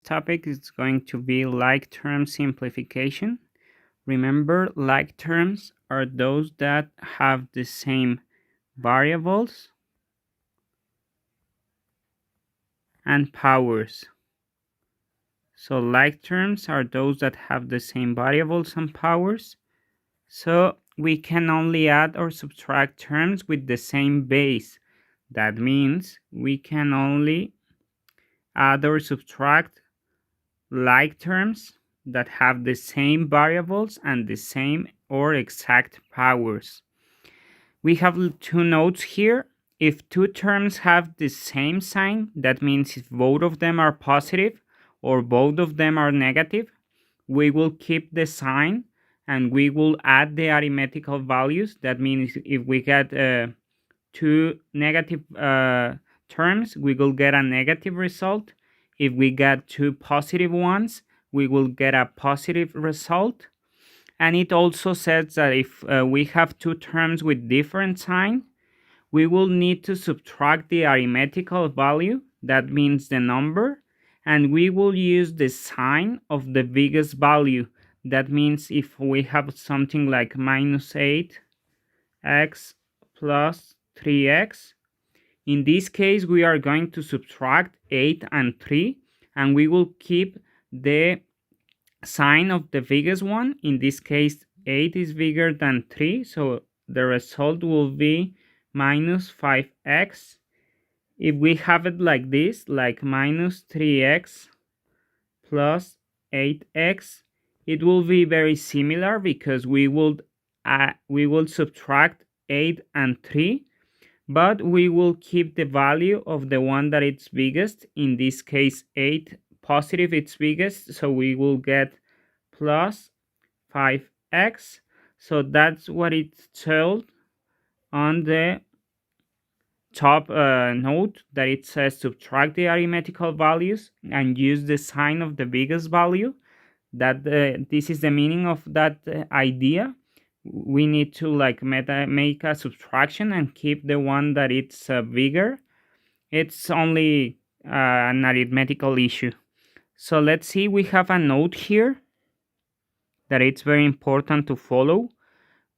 Topic is going to be like term simplification. Remember, like terms are those that have the same variables and powers. So like terms are those that have the same variables and powers. So we can only add or subtract terms with the same base. That means we can only add or subtract like terms that have the same variables and the same or exact powers. We have two notes here. If two terms have the same sign, that means if both of them are positive or both of them are negative, we will keep the sign and we will add the arithmetical values. That means if we get two negative terms, we will get a negative result. If we get two positive ones, we will get a positive result. And it also says that if we have two terms with different sign, we will need to subtract the arithmetical value, that means the number, and we will use the sign of the biggest value. That means if we have something like minus 8x plus 3x, in this case we are going to subtract 8 and 3, and we will keep the sign of the biggest one. In this case 8 is bigger than 3, so the result will be minus 5x. If we have it like this, like minus 3x plus 8x, it will be very similar because we will subtract 8 and 3, but we will keep the value of the one that it's biggest. In this case 8 positive, it's biggest, so we will get plus 5x. So that's what it's told on the top note, that it says subtract the arithmetical values and use the sign of the biggest value. That this is the meaning of that idea. We need to like make a subtraction and keep the one that it's bigger. It's only an arithmetical issue. So let's see, we have a note here that it's very important to follow.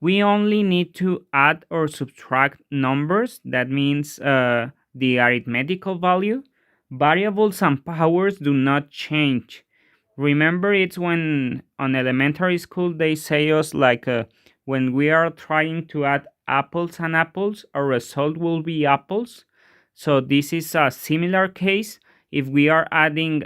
We only need to add or subtract numbers. That means the arithmetical value. Variables and powers do not change. Remember, it's when on elementary school they say us like when we are trying to add apples and apples, our result will be apples. So this is a similar case. If we are adding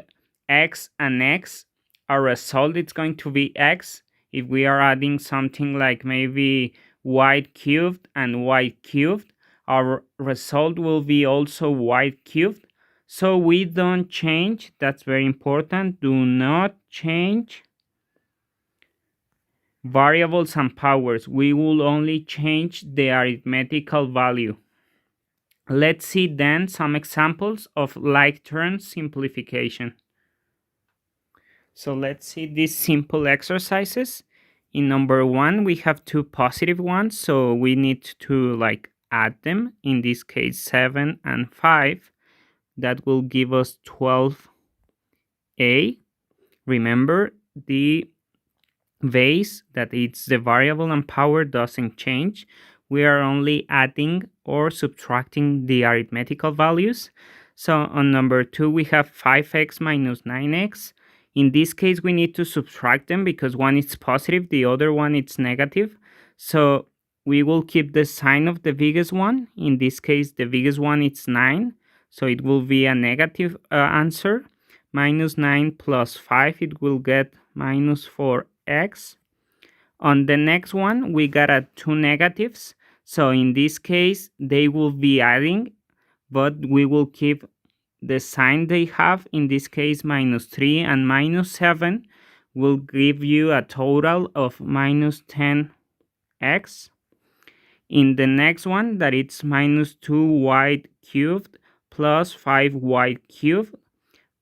x and x, our result is going to be x. If we are adding something like maybe y cubed and y cubed, our result will be also y cubed. So we don't change. That's very important. Do not change variables and powers. We will only change the arithmetical value. Let's see then some examples of like term simplification. So let's see these simple exercises. In number 1, we have two positive ones, so we need to like add them. In this case 7 and 5. That will give us 12a. Remember, the base, that it's the variable and power, doesn't change. We are only adding or subtracting the arithmetical values. So on number 2, we have 5x minus 9x. In this case, we need to subtract them because one is positive, the other one is negative. So we will keep the sign of the biggest one. In this case, the biggest one is 9. So it will be a negative answer. Minus 9 plus 5, it will get minus 4x. On the next one, we got two negatives. So in this case, they will be adding, but we will keep the sign they have. In this case, minus 3 and minus 7 will give you a total of minus 10x. In the next one, that it's minus 2y cubed plus 5y cubed,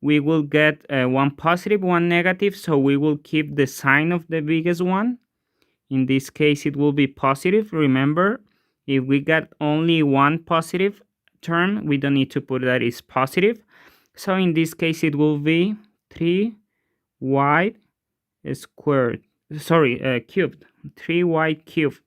we will get one positive, one negative, so we will keep the sign of the biggest one. In this case, it will be positive. Remember, if we get only one positive term, we don't need to put that is positive. So in this case, it will be 3y squared. Sorry, cubed. 3y cubed.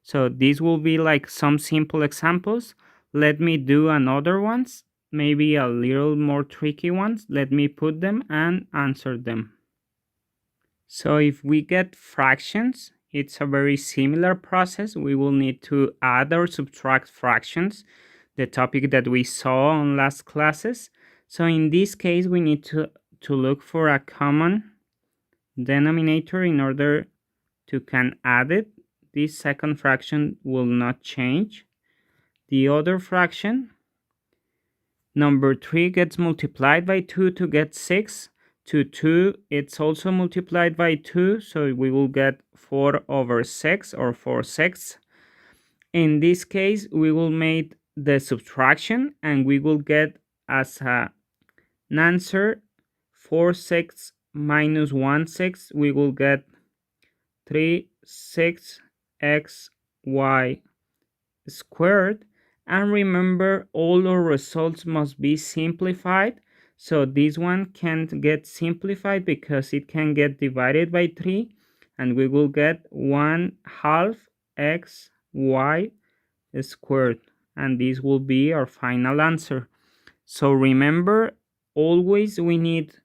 So these will be like some simple examples. Let me do another ones, maybe a little more tricky ones. Let me put them and answer them. So if we get fractions, it's a very similar process. We will need to add or subtract fractions, the topic that we saw on last classes. So in this case, we need to look for a common denominator in order to can add it. This second fraction will not change. The other fraction, number 3, gets multiplied by 2 to get 6. To 2, it's also multiplied by 2, so we will get 4/6 or 4/6. In this case, we will make the subtraction and we will get as an answer 4/6 minus 1/6. We will get 3/6xy squared. And remember, all our results must be simplified. So this one can't get simplified because it can get divided by 3. And we will get 1/2 xy squared. And this will be our final answer. So remember, always we need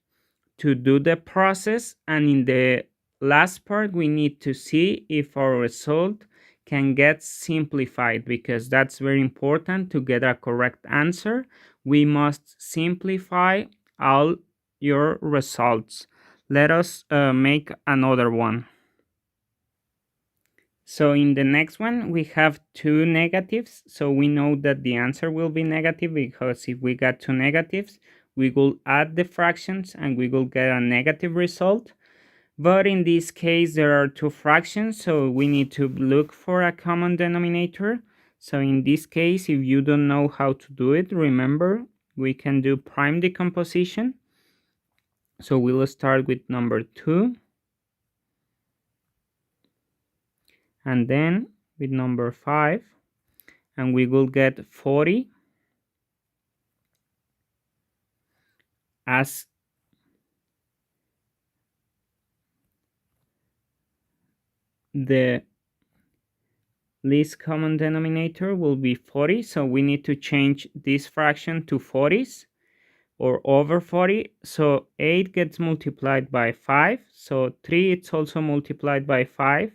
to do the process, and in the last part we need to see if our result can get simplified, because that's very important. To get a correct answer, we must simplify all your results. Let us make another one. So in the next one, we have two negatives. So we know that the answer will be negative because if we got two negatives, we will add the fractions and we will get a negative result. But in this case, there are two fractions, so we need to look for a common denominator. So in this case, if you don't know how to do it, remember, we can do prime decomposition. So we'll start with number 2. And then with number 5. And we will get 40 as the least common denominator will be 40. So we need to change this fraction to 40s or over 40. So 8 gets multiplied by 5. So 3, it's also multiplied by 5.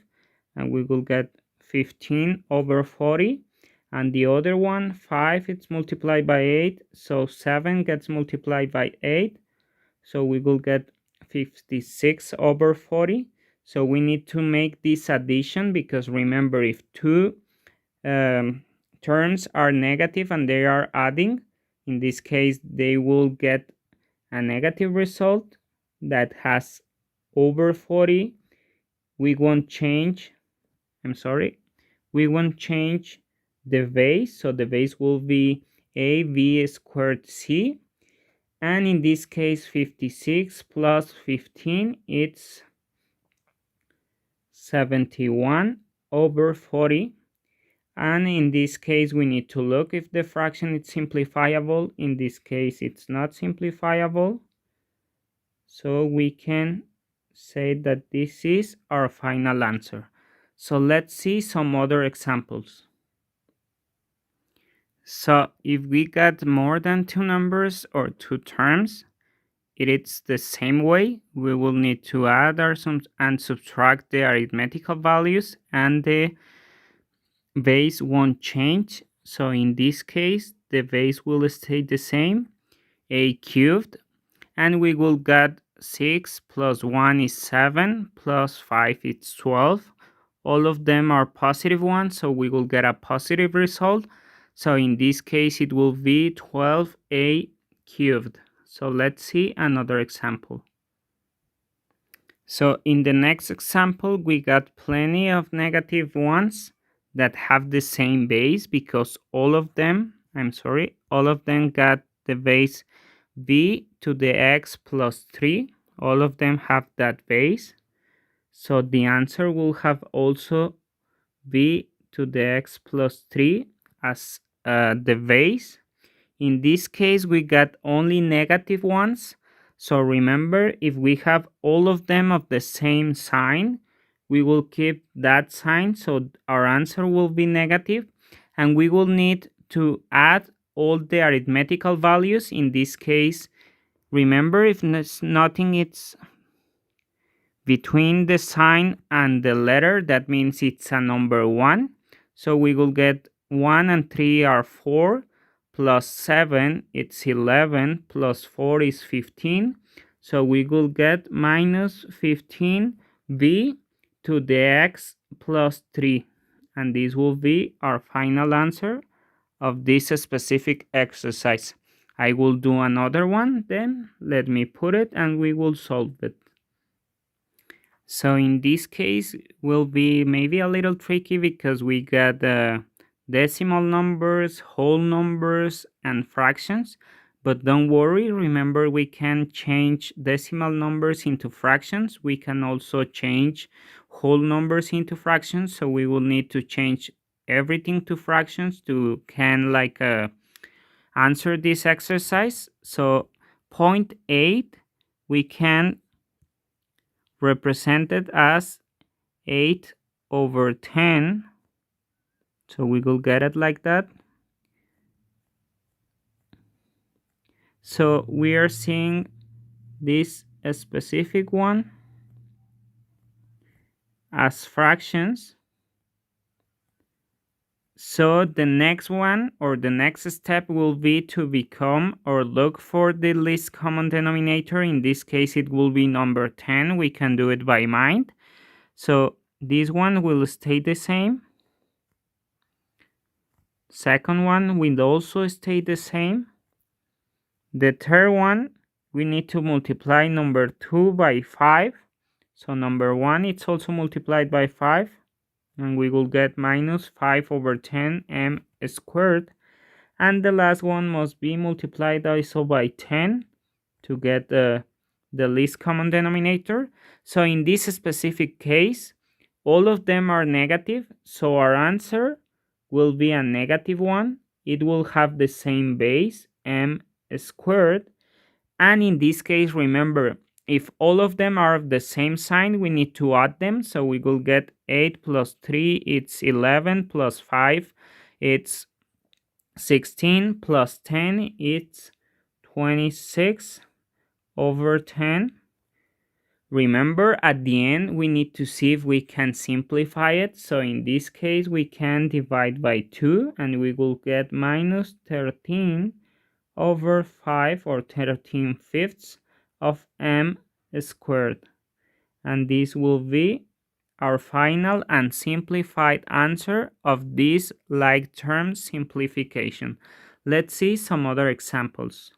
And we will get 15/40. And the other one, 5, it's multiplied by 8. So 7 gets multiplied by 8. So we will get 56/40. So we need to make this addition, because remember, if two terms are negative and they are adding, in this case, they will get a negative result that has over 40. We won't change, we won't change the base. So the base will be ab squared c. And in this case, 56 plus 15, it's 71/40. And in this case, we need to look if the fraction is simplifiable. In this case, it's not simplifiable. So we can say that this is our final answer. So let's see some other examples. So if we got more than two numbers or two terms, it is the same way. We will need to add and subtract the arithmetical values, and the base won't change. So in this case, the base will stay the same, a cubed, and we will get 6 plus 1 is 7 plus 5 is 12. All of them are positive ones, so we will get a positive result. So in this case, it will be 12a cubed. So let's see another example. So in the next example, we got plenty of negative ones that have the same base, because all of them got the base b to the x plus 3. All of them have that base. So the answer will have also b to the x plus 3 as the base. In this case, we got only negative ones. So remember, if we have all of them of the same sign, we will keep that sign, so our answer will be negative, and we will need to add all the arithmetical values. In this case, remember, if nothing is between the sign and the letter, that means it's a number 1. So we will get 1 and 3 are 4, plus 7 it's 11, plus 4 is 15. So we will get minus 15b to the x plus 3. And this will be our final answer of this specific exercise. I will do another one then. Let me put it and we will solve it. So in this case will be maybe a little tricky because we got decimal numbers, whole numbers, and fractions. But don't worry, remember we can change decimal numbers into fractions. We can also change whole numbers into fractions. So we will need to change everything to fractions to can answer this exercise. So 0.8 we can represented as 8 over 10. So we will get it like that. So we are seeing this specific one as fractions. So the next one or the next step will be to become or look for the least common denominator. In this case, it will be number 10. We can do it by mind. So this one will stay the same. Second one will also stay the same. The third one, we need to multiply number 2 by 5. So number 1, it's also multiplied by 5. And we will get minus 5 over 10 m squared. And the last one must be multiplied also by 10 to get the least common denominator. So in this specific case, all of them are negative. So our answer will be a negative one. It will have the same base, m squared. And in this case, remember, if all of them are of the same sign, we need to add them. So we will get 8 plus 3, it's 11, plus 5, it's 16, plus 10, it's 26 over 10. Remember, at the end, we need to see if we can simplify it. So in this case, we can divide by 2, and we will get minus 13 over 5 or 13 fifths of m squared. And this will be our final and simplified answer of this like term simplification. Let's see some other examples.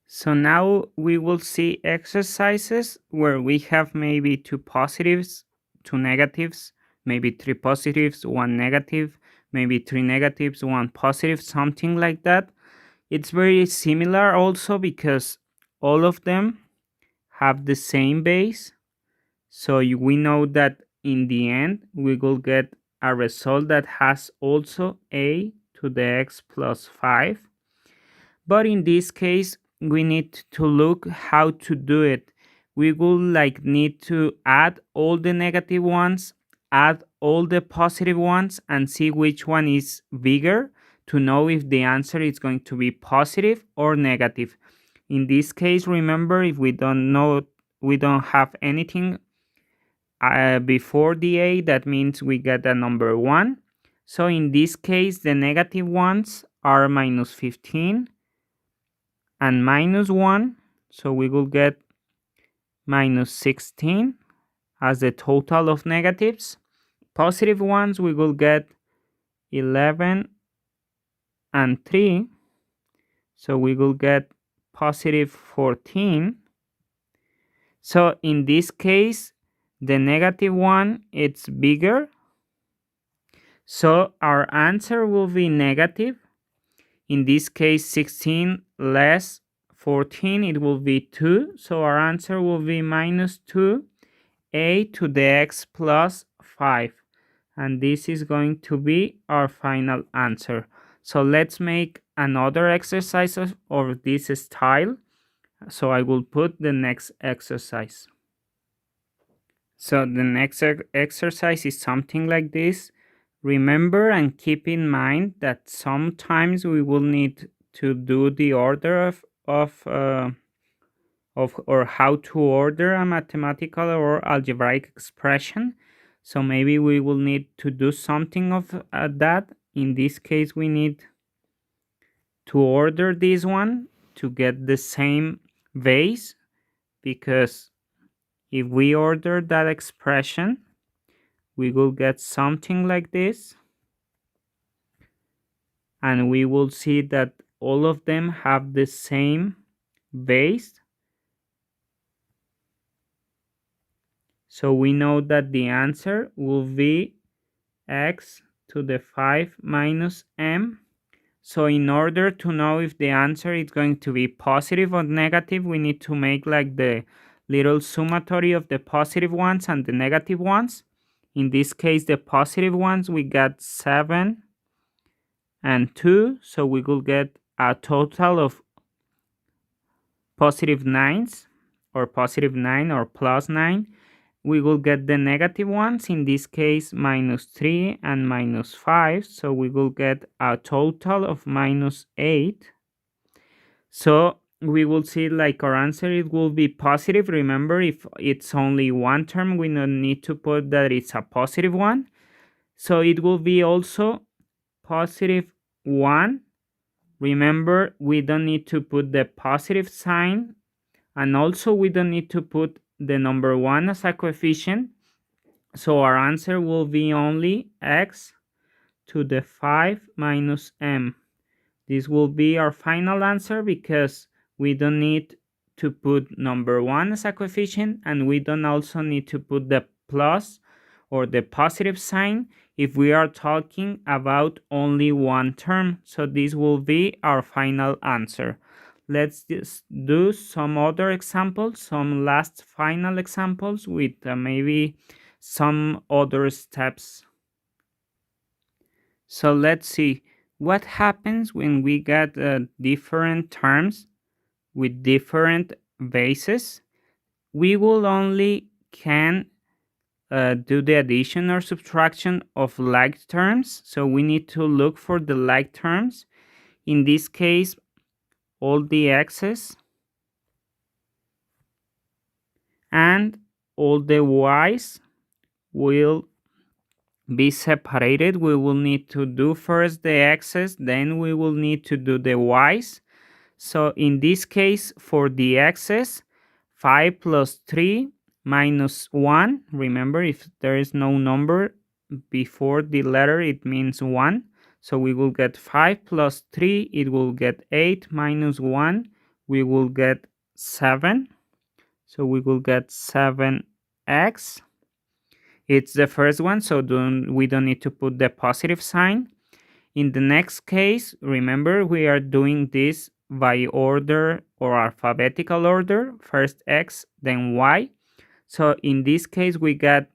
So now we will see exercises where we have maybe 2 positives, 2 negatives, maybe 3 positives, 1 negative, maybe 3 negatives, 1 positive, something like that. It's very similar also because all of them have the same base. So we know that in the end we will get a result that has also a to the x plus 5. But in this case, we need to look how to do it. We will need to add all the negative ones, add all the positive ones, and see which one is bigger to know if the answer is going to be positive or negative. In this case, remember, if we don't know, we don't have anything before the a, that means we get a number 1. So in this case, the negative ones are minus 15 and minus 1. So we will get minus 16 as the total of negatives. Positive ones, we will get 11 and 3. So we will get positive 14. So in this case, the negative one, it's bigger. So our answer will be negative. In this case, 16 less 14, it will be 2. So our answer will be minus 2, a to the x plus 5. And this is going to be our final answer. So let's make another exercise of this style. So I will put the next exercise. So the next exercise is something like this. Remember and keep in mind that sometimes we will need to do the order of or how to order a mathematical or algebraic expression. So maybe we will need to do something of that. In this case, we need to order this one to get the same base, because if we order that expression, we will get something like this, and we will see that all of them have the same base. So we know that the answer will be x to the 5 minus m. So in order to know if the answer is going to be positive or negative, we need to make like the little summatory of the positive ones and the negative ones. In this case, the positive ones, we got 7 and 2. So we will get a total of positive 9s, or positive 9 or plus 9. We will get the negative ones, in this case minus 3 and minus 5, so we will get a total of minus 8. So we will see like our answer, it will be positive. Remember, if it's only one term, we don't need to put that it's a positive one. So it will be also positive 1. Remember, we don't need to put the positive sign, and also we don't need to put the number 1 as a coefficient. So our answer will be only x to the 5 minus m. This will be our final answer because we don't need to put number 1 as a coefficient, and we don't also need to put the plus or the positive sign if we are talking about only one term. So this will be our final answer. Let's just do some other examples, some last final examples with maybe some other steps. So let's see what happens when we get different terms with different bases. We will only can do the addition or subtraction of like terms. So we need to look for the like terms. In this case, all the x's and all the y's will be separated. We will need to do first the x's, then we will need to do the y's. So in this case, for the x's, 5 plus 3 minus 1. Remember, if there is no number before the letter, it means 1. So we will get 5 plus 3, it will get 8 minus 1, we will get 7. So we will get 7x. It's the first one, so we don't need to put the positive sign. In the next case, remember, we are doing this by order or alphabetical order, first x, then y. So in this case, we got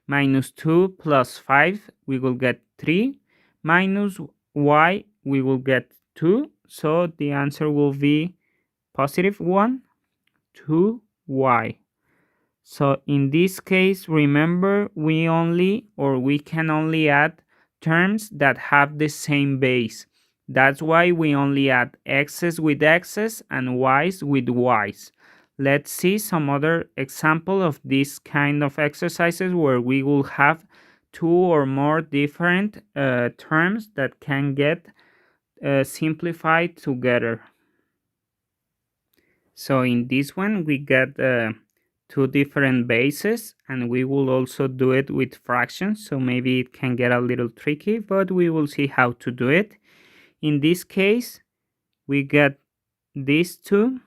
minus 2 plus 5, we will get 3, minus y, we will get 2. So the answer will be positive 1, 2y. So in this case, remember, we can only add terms that have the same base. That's why we only add x's with x's and y's with y's. Let's see some other example of this kind of exercises where we will have two or more different terms that can get simplified together. So in this one, we get two different bases, and we will also do it with fractions, so maybe it can get a little tricky, but we will see how to do it. In this case, we get these two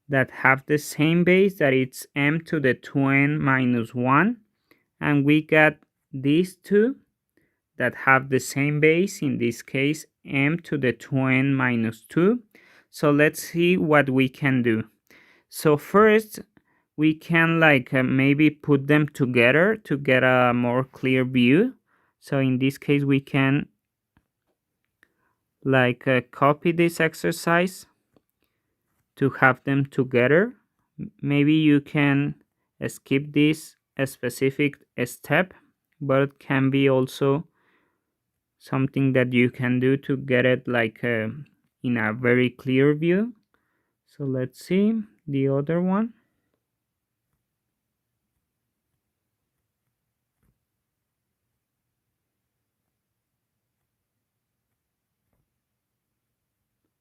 that have the same base, that it's m to the 2n minus 1, and we got these two that have the same base, in this case m to the 2n minus 2. So let's see what we can do. So first, we can maybe put them together to get a more clear view. So in this case, we can copy this exercise to have them together. Maybe you can skip this specific step, but it can be also something that you can do to get it like in a very clear view. So let's see the other one.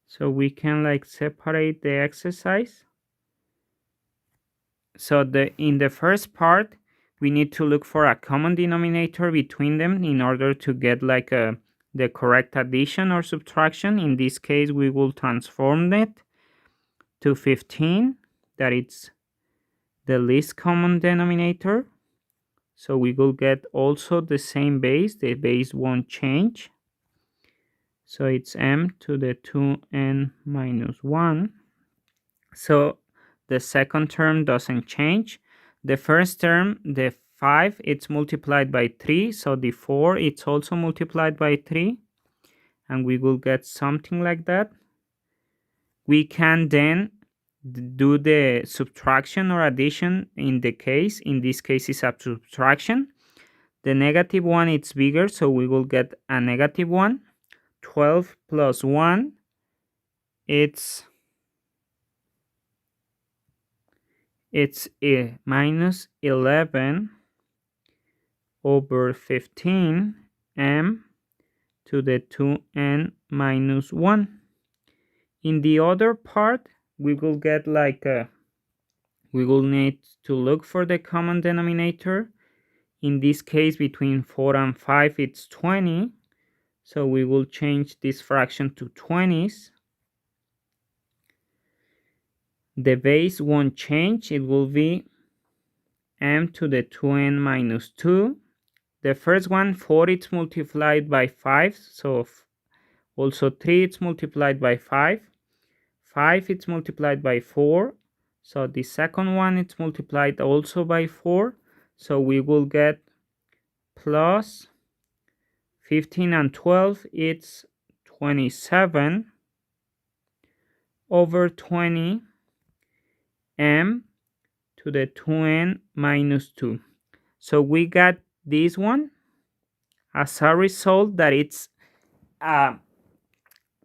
So we can like separate the exercise. So in the first part, we need to look for a common denominator between them in order to get like the correct addition or subtraction. In this case, we will transform it to 15, that it's the least common denominator. So we will get also the same base. The base won't change. So it's m to the 2n minus 1. So the second term doesn't change. The first term, the 5, it's multiplied by 3. So the 4, it's also multiplied by 3. And we will get something like that. We can then do the subtraction or addition in the case. In this case, it's a subtraction. The negative one, it's bigger, so we will get a negative 1. 12 plus 1, it's minus 11 over 15 m to the 2n minus 1. In the other part, we will get like we will need to look for the common denominator. In this case, between 4 and 5, it's 20. So we will change this fraction to 20s. The base won't change. It will be m to the 2n minus 2. The first one, 4, it's multiplied by 5. So also 3, it's multiplied by 5. 5, it's multiplied by 4. So the second one, it's multiplied also by 4. So we will get plus 15 and 12, it's 27 over 20 m to the 2n minus 2. So we got this one as a result that it's a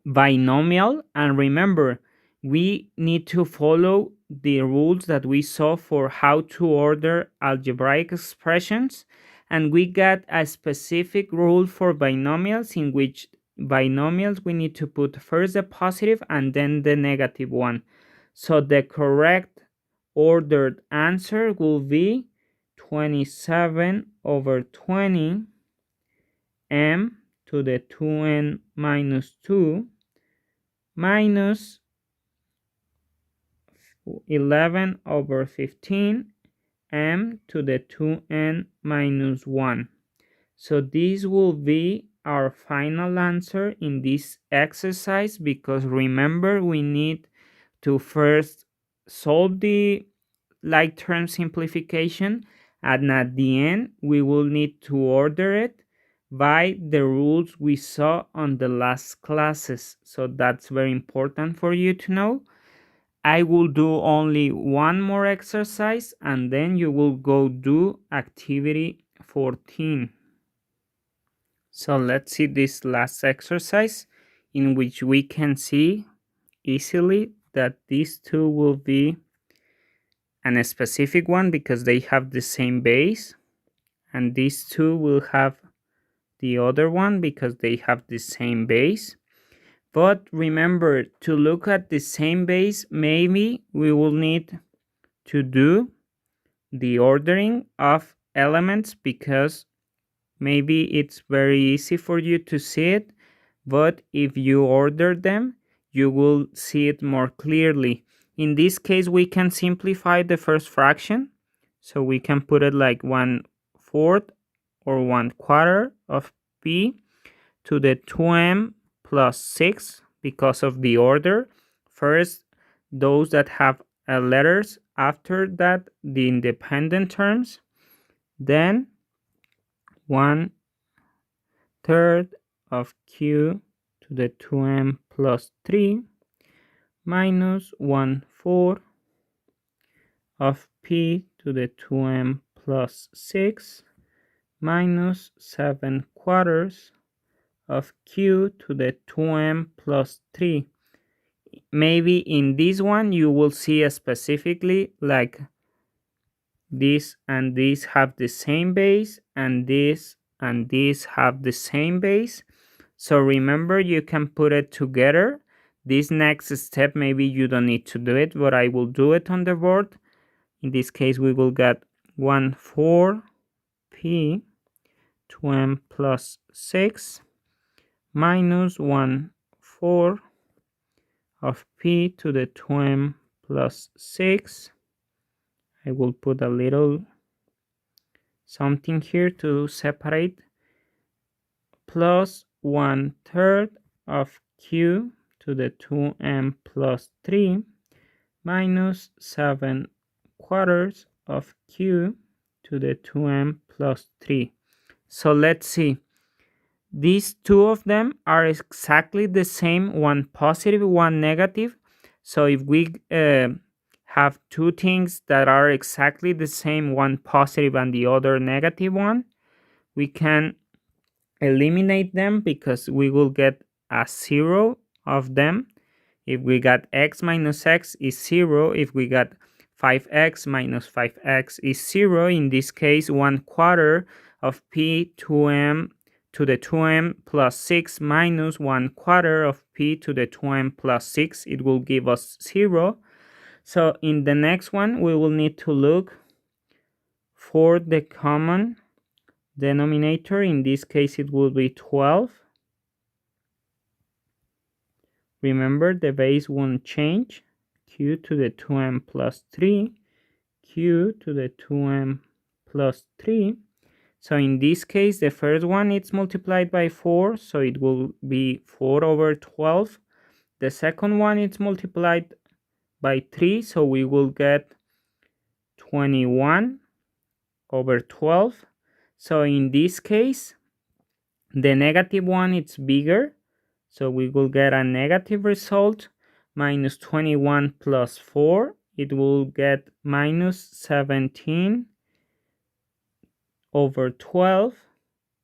binomial. And remember, we need to follow the rules that we saw for how to order algebraic expressions. And we got a specific rule for binomials, in which binomials we need to put first the positive and then the negative one. So the correct ordered answer will be 27 over 20 m to the 2n minus 2 minus 11 over 15 m to the 2n minus 1. So this will be our final answer in this exercise, because remember, we need to first solve the like term simplification, and at the end we will need to order it by the rules we saw on the last classes. So that's very important for you to know. I will do only one more exercise and then you will go do activity 14. So let's see this last exercise, in which we can see easily that these two will be a specific one because they have the same base, and these two will have the other one because they have the same base. But remember, to look at the same base, maybe we will need to do the ordering of elements, because maybe it's very easy for you to see it, but if you order them, you will see it more clearly. In this case, we can simplify the first fraction. So we can put it like 1/4 or 1/4 of p to the 2m plus 6 because of the order. First, those that have letters, after that, the independent terms. Then 1/3 of q to the 2m plus 3 minus 1/4 of p to the 2m plus 6 minus 7/4 of q to the 2m plus 3. Maybe in this one you will see specifically like this and this have the same base, and this have the same base. So remember, you can put it together. This next step, maybe you don't need to do it, but I will do it on the board. In this case, we will get 1/4 p 2m plus 6 minus 1/4 of p to the 2m plus 6. I will put a little something here to separate, plus 1/3 of q to the 2m plus 3 minus 7/4 of q to the 2m plus 3. So let's see. These two of them are exactly the same, one positive, one negative. So if we have two things that are exactly the same, one positive and the other negative one, we can eliminate them because we will get a 0 of them. If we got x minus x is 0, if we got 5x minus 5x is 0. In this case, 1/4 of p 2m to the 2m plus 6 minus 1/4 of p to the 2m plus 6, it will give us 0. So in the next one, we will need to look for the common denominator. In this case, it will be 12. Remember, the base won't change. Q to the 2m plus 3, q to the 2m plus 3. So in this case, the first one it's multiplied by 4, so it will be 4 over 12. The second one it's multiplied by 3, so we will get 21 over 12. So in this case, the negative one it's bigger, so we will get a negative result. Minus 21 plus 4, it will get minus 17 over 12.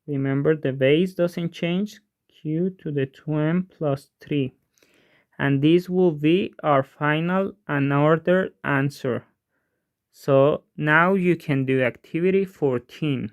Remember, the base doesn't change. Q to the 2m plus 3. And this will be our final unordered answer. So now you can do activity 14.